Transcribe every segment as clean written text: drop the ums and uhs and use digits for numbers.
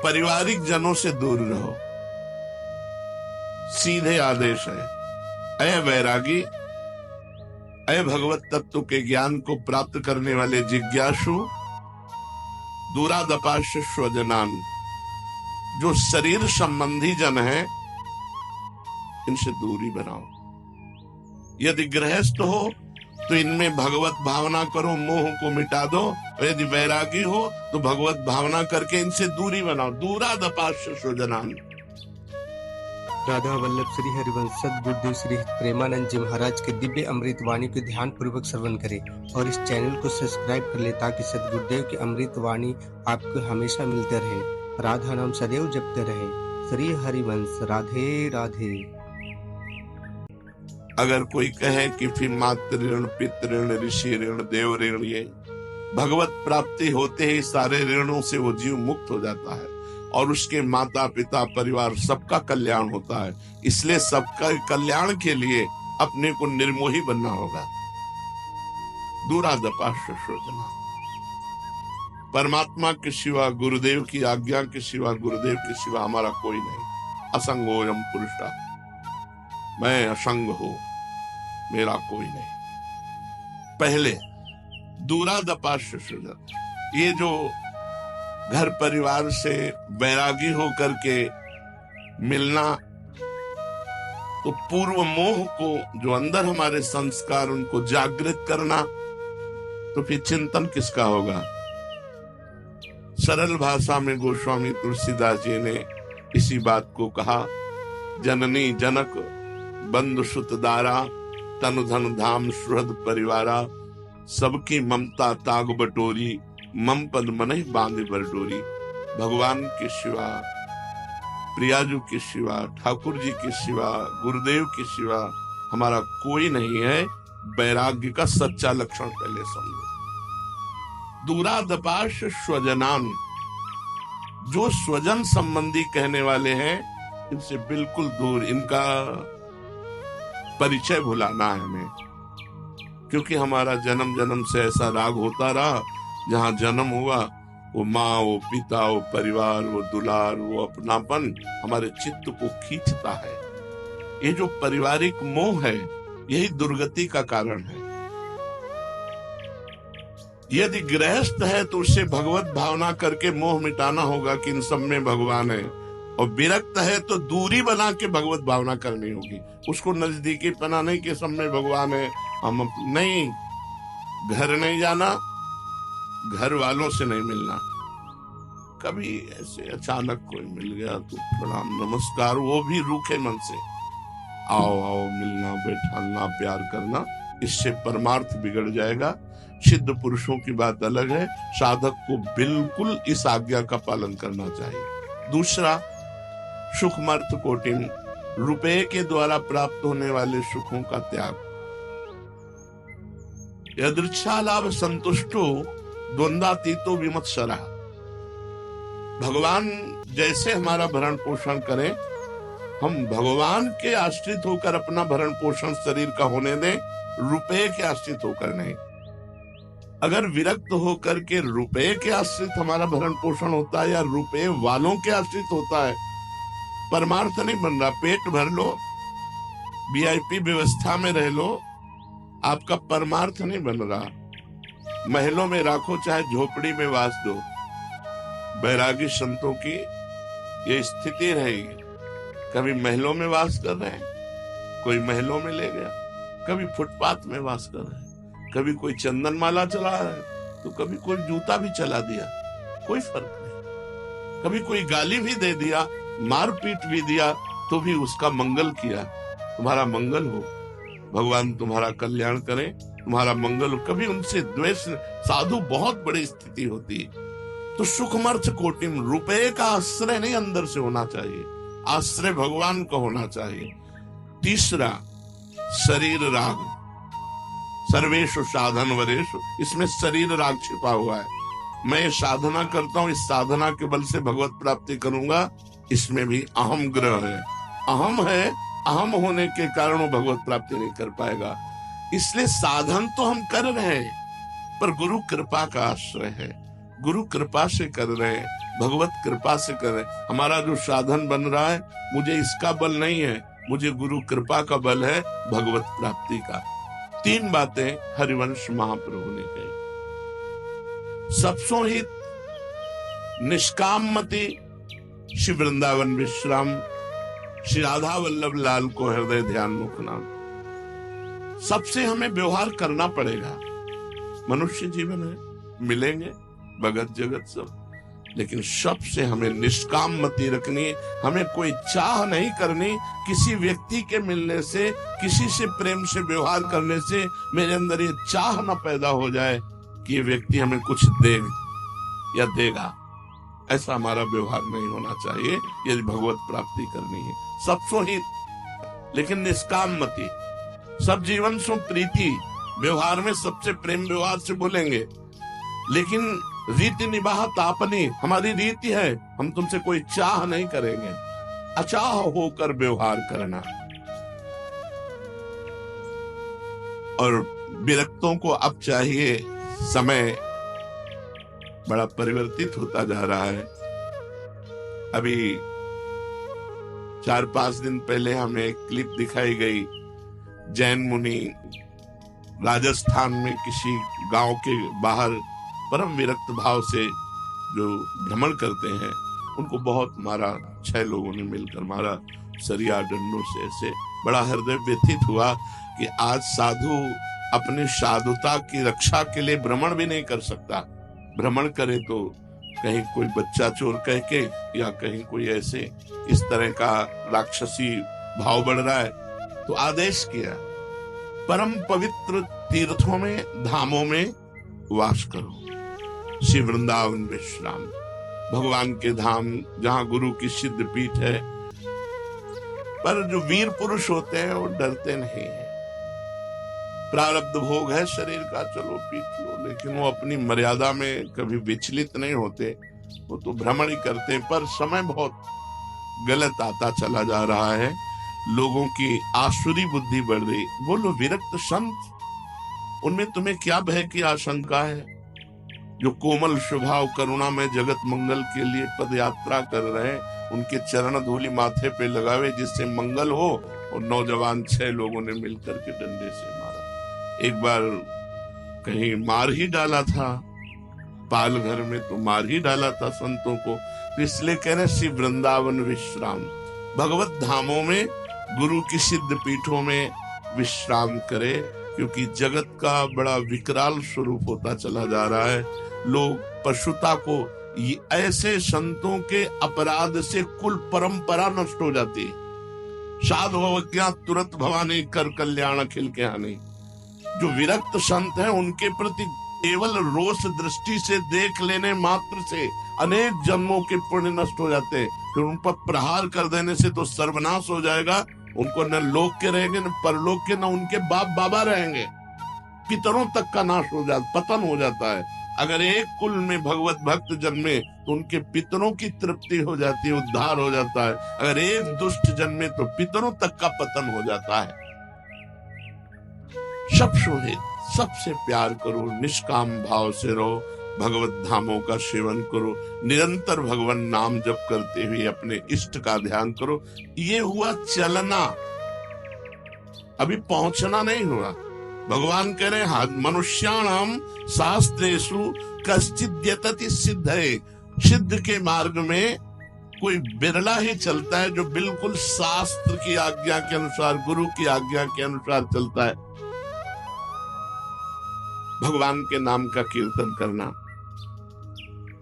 पारिवारिक जनों से दूर रहो। सीधे आदेश है, अय वैरागी, अय भगवत तत्व के ज्ञान को प्राप्त करने वाले जिज्ञासु, दूरादपाश्य स्वजनान, जो शरीर संबंधी जन है इनसे दूरी बनाओ। यदि गृहस्थ हो तो इनमें भगवत भावना करो, मोह को मिटा दो। और यदि वैरागी हो तो भगवत भावना करके इनसे दूरी बनाओ। दूरादपाश्य स्वजनान। राधा वल्लभ श्री हरिवंश सद्गुरुदेव श्री प्रेमानंद जी महाराज के दिव्य अमृत वाणी को ध्यान पूर्वक श्रवण करें और इस चैनल को सब्सक्राइब कर ले ताकि सद्गुरुदेव की अमृत वाणी आपको हमेशा मिलते रहे। राधा नाम सदैव जपते रहे। श्री हरिवंश। राधे राधे। अगर कोई कहे कि फिर मातृ ऋण, पितृ ऋण, ऋषि ऋण, देव ऋण, ये भगवत प्राप्ति होते ही सारे ऋणों से वो जीव मुक्त हो जाता है और उसके माता पिता परिवार सबका कल्याण होता है। इसलिए सबका कल्याण के लिए अपने को निर्मोही बनना होगा। दूरादपाश्य स्वजनान। परमात्मा के सिवा, गुरुदेव की आज्ञा के सिवा, गुरुदेव के सिवा हमारा कोई नहीं। असंगोयम पुरुषा, मैं असंग हूं, मेरा कोई नहीं। पहले दूरादपाश्य स्वजन, ये जो घर परिवार से वैरागी होकर के मिलना, तो पूर्व मोह को, जो अंदर हमारे संस्कार, उनको जागृत करना, तो फिर चिंतन किसका होगा। सरल भाषा में गोस्वामी तुलसीदास जी ने इसी बात को कहा। जननी जनक बंधु सुत दारा, तनु धन धाम सुहृद परिवारा, सबकी ममता ताग बटोरी, मम पद मन बांधे बर डोरी। भगवान के सिवा, प्रियाजू के सिवा, ठाकुर जी के सिवा, गुरुदेव के सिवा हमारा कोई नहीं है। वैराग्य का सच्चा लक्षण पहले समझो। दूरादपाश्य स्वजनान, जो स्वजन संबंधी कहने वाले हैं इनसे बिल्कुल दूर, इनका परिचय भुलाना है हमें। क्योंकि हमारा जन्म जन्म से ऐसा राग होता रहा, जहां जन्म हुआ वो माँ, वो पिता, वो परिवार, वो दुलार, वो अपनापन हमारे चित्त को खींचता है। ये जो पारिवारिक मोह है यही दुर्गति का कारण है। यदि गृहस्थ है तो उससे भगवत भावना करके मोह मिटाना होगा कि इन सब में भगवान है, और विरक्त है तो दूरी बना के भगवत भावना करनी होगी। उसको नजदीकी पना नहीं कि सब में भगवान है, हम नहीं, घर नहीं जाना, घर वालों से नहीं मिलना। कभी ऐसे अचानक कोई मिल गया तो प्रणाम नमस्कार, वो भी रूखे मन से, आओ आओ, मिलना, बैठाना, प्यार करना, इससे परमार्थ बिगड़ जाएगा। सिद्ध पुरुषों की बात अलग है। साधक को बिल्कुल इस आज्ञा का पालन करना चाहिए। दूसरा, सुखमर्थ कोटिम, रुपये के द्वारा प्राप्त होने वाले सुखों का त्याग। यदृच्छा लाभ संतुष्टो द्वंद्वातीतो विमत्सरा। भगवान जैसे हमारा भरण पोषण करें, हम भगवान के आश्रित होकर अपना भरण पोषण शरीर का होने दें, रुपये के आश्रित होकर नहीं। अगर विरक्त होकर के रुपये के आश्रित हमारा भरण पोषण होता है या रुपये वालों के आश्रित होता है, परमार्थ नहीं बन रहा। पेट भर लो, वीआईपी व्यवस्था में रह लो, आपका परमार्थ नहीं बन रहा। महलों में राखो चाहे झोपड़ी में वास दो। बैरागी संतों की ये स्थिति रहेगी। कभी महलों में वास कर रहे हैं, कोई महलों में ले गया, कभी फुटपाथ में वास कर रहे हैं, कभी कोई चंदन माला चला रहा है तो कभी कोई जूता भी चला दिया, कोई फर्क नहीं। कभी कोई गाली भी दे दिया, मारपीट भी दिया, तो भी उसका मंगल किया। तुम्हारा मंगल हो, भगवान तुम्हारा कल्याण करें, तुम्हारा मंगल हो। कभी उनसे द्वेष, साधु बहुत बड़ी स्थिति होती है। तो सुखमर्थ कोटिम, रुपये का आश्रय नहीं अंदर से होना चाहिए, आश्रय भगवान का होना चाहिए। तीसरा, शरीर राग, सर्वेषु साधन वरेषु, इसमें शरीर राग छिपा हुआ है। मैं साधना करता हूँ, इस साधना के बल से भगवत प्राप्ति करूंगा, इसमें भी अहम ग्रह है। अहम है, अहम होने के कारण वो भगवत प्राप्ति नहीं कर पाएगा। इसलिए साधन तो हम कर रहे हैं, पर गुरु कृपा का आश्रय है। गुरु कृपा से कर रहे हैं, भगवत कृपा से कर रहे हैं। हमारा जो साधन बन रहा है, मुझे इसका बल नहीं है, मुझे गुरु कृपा का बल है, भगवत प्राप्ति का। 3 बातें हरिवंश महाप्रभु ने कही। सबसो ही निष्कामति श्री वृंदावन विश्राम, श्री राधा वल्लभ लाल को हृदय ध्यान मुख नाम। सबसे हमें व्यवहार करना पड़ेगा। मनुष्य जीवन है, मिलेंगे भगत जगत सब, लेकिन सबसे हमें निष्काम मति रखनी है। हमें कोई चाह नहीं करनी किसी व्यक्ति के मिलने से, किसी से प्रेम से व्यवहार करने से मेरे अंदर ये चाह न पैदा हो जाए कि ये व्यक्ति हमें कुछ दे या देगा। ऐसा हमारा व्यवहार नहीं होना चाहिए यदि भगवत प्राप्ति करनी है। सबसो ही लेकिन निष्काम मति, सब जीवन सो प्रीति। व्यवहार में सबसे प्रेम व्यवहार से बोलेंगे, लेकिन रीति निवाह तापनी, हमारी रीति है, हम तुमसे कोई चाह नहीं करेंगे। अचाह होकर व्यवहार करना। और विरक्तों को अब चाहिए, समय बड़ा परिवर्तित होता जा रहा है। अभी 4-5 दिन पहले हमें एक क्लिप दिखाई गई, जैन मुनि राजस्थान में किसी गांव के बाहर परम विरक्त भाव से जो भ्रमण करते हैं, उनको बहुत मारा, 6 लोगों ने मिलकर मारा सरिया डंडों से। ऐसे बड़ा हृदय व्यथित हुआ कि आज साधु अपनी साधुता की रक्षा के लिए भ्रमण भी नहीं कर सकता। भ्रमण करे तो कहीं कोई बच्चा चोर कह के, या कहीं कोई ऐसे इस तरह का राक्षसी भाव बढ़ रहा है। तो आदेश किया, परम पवित्र तीर्थों में, धामों में वास करो। श्री वृंदावन विश्राम, भगवान के धाम जहां गुरु की सिद्ध पीठ है। पर जो वीर पुरुष होते हैं वो डरते नहीं है। प्रारब्ध भोग है शरीर का, चलो पीट लो, लेकिन वो अपनी मर्यादा में कभी विचलित नहीं होते। वो तो भ्रमण ही करते हैं। पर समय बहुत गलत आता चला जा रहा है, लोगों की आसुरी बुद्धि बढ़ रही। बोलो विरक्त संत, उनमें तुम्हें क्या भय की आशंका है? जो कोमल स्वभाव करुणा में जगत मंगल के लिए पद यात्रा कर रहे हैं, उनके चरण धूलि माथे पे लगावे जिससे मंगल हो। और नौजवान 6 लोगों ने मिलकर के डंडे से मारा। एक बार कहीं मार ही डाला था, पाल घर में तो मार ही डाला था संतों को। तो इसलिए कह रहे श्री वृंदावन विश्राम, भगवत धामों में, गुरु की सिद्ध पीठों में विश्राम करे, क्योंकि जगत का बड़ा विकराल स्वरूप होता चला जा रहा है। लोग पशुता को, ऐसे संतों के अपराध से कुल परंपरा नष्ट हो जाती है। साधु अवज्ञा तुरंत भवानी, कर कल्याण अखिल के हानि। जो विरक्त संत हैं उनके प्रति केवल रोष दृष्टि से देख लेने मात्र से अनेक जन्मों के पुण्य नष्ट हो जाते हैं। फिर उन पर प्रहार कर देने से तो सर्वनाश हो जाएगा। उनको न लोक के रहेंगे, न परलोक के, न उनके बाप बाबा रहेंगे। पितरों तक का नाश हो जाता, पतन हो जाता है। अगर एक कुल में भगवत भक्त जन्मे तो उनके पितरों की तृप्ति हो जाती है, उद्धार हो जाता है। अगर एक दुष्ट जन्मे तो पितरों तक का पतन हो जाता है। सब शोभित, सबसे प्यार करो, निष्काम भाव से रहो, भगवत धामों का सेवन करो, निरंतर भगवान नाम जप करते हुए अपने इष्ट का ध्यान करो। ये हुआ चलना, अभी पहुंचना नहीं हुआ। भगवान कह रहे हैं मनुष्याणाम शास्त्रेषु कश्चिद् यतति सिद्धये। सिद्ध के मार्ग में कोई बिरला ही चलता है जो बिल्कुल शास्त्र की आज्ञा के अनुसार, गुरु की आज्ञा के अनुसार चलता है। भगवान के नाम का कीर्तन करना,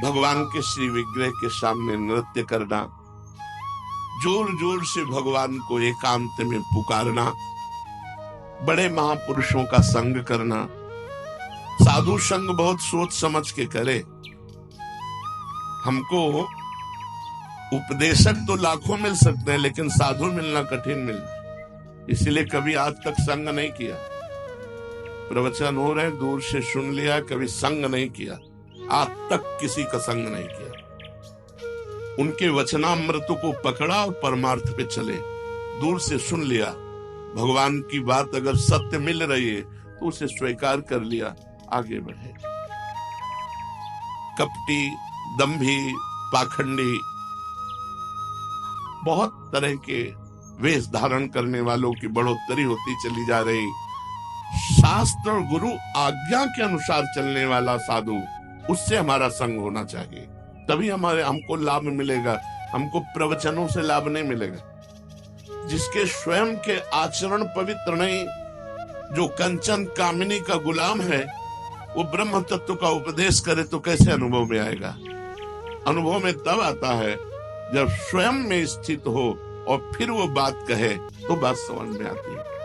भगवान के श्री विग्रह के सामने नृत्य करना, जोर जोर से भगवान को एकांत में पुकारना, बड़े महापुरुषों का संग करना। साधु संग बहुत सोच समझ के करे। हमको उपदेशक तो लाखों मिल सकते हैं, लेकिन साधु मिलना कठिन मिलना। इसलिए कभी आज तक संग नहीं किया। प्रवचन हो रहे, दूर से सुन लिया, कभी संग नहीं किया। आज तक किसी का संग नहीं किया। उनके वचनामृत को पकड़ा और परमार्थ पे चले। दूर से सुन लिया, भगवान की बात अगर सत्य मिल रही है तो उसे स्वीकार कर लिया, आगे बढ़े। कपटी, दंभी, पाखंडी, बहुत तरह के वेश धारण करने वालों की बढ़ोतरी होती चली जा रही। शास्त्र और गुरु आज्ञा के अनुसार चलने वाला साधु, उससे हमारा संग होना चाहिए, तभी हमको लाभ मिलेगा। हमको प्रवचनों से लाभ नहीं मिलेगा। जिसके स्वयं के आचरण पवित्र नहीं, जो कंचन कामिनी का गुलाम है, वो ब्रह्म तत्व का उपदेश करे तो कैसे अनुभव में आएगा? अनुभव में तब आता है जब स्वयं में स्थित हो और फिर वो बात कहे तो बात समझ में आती है।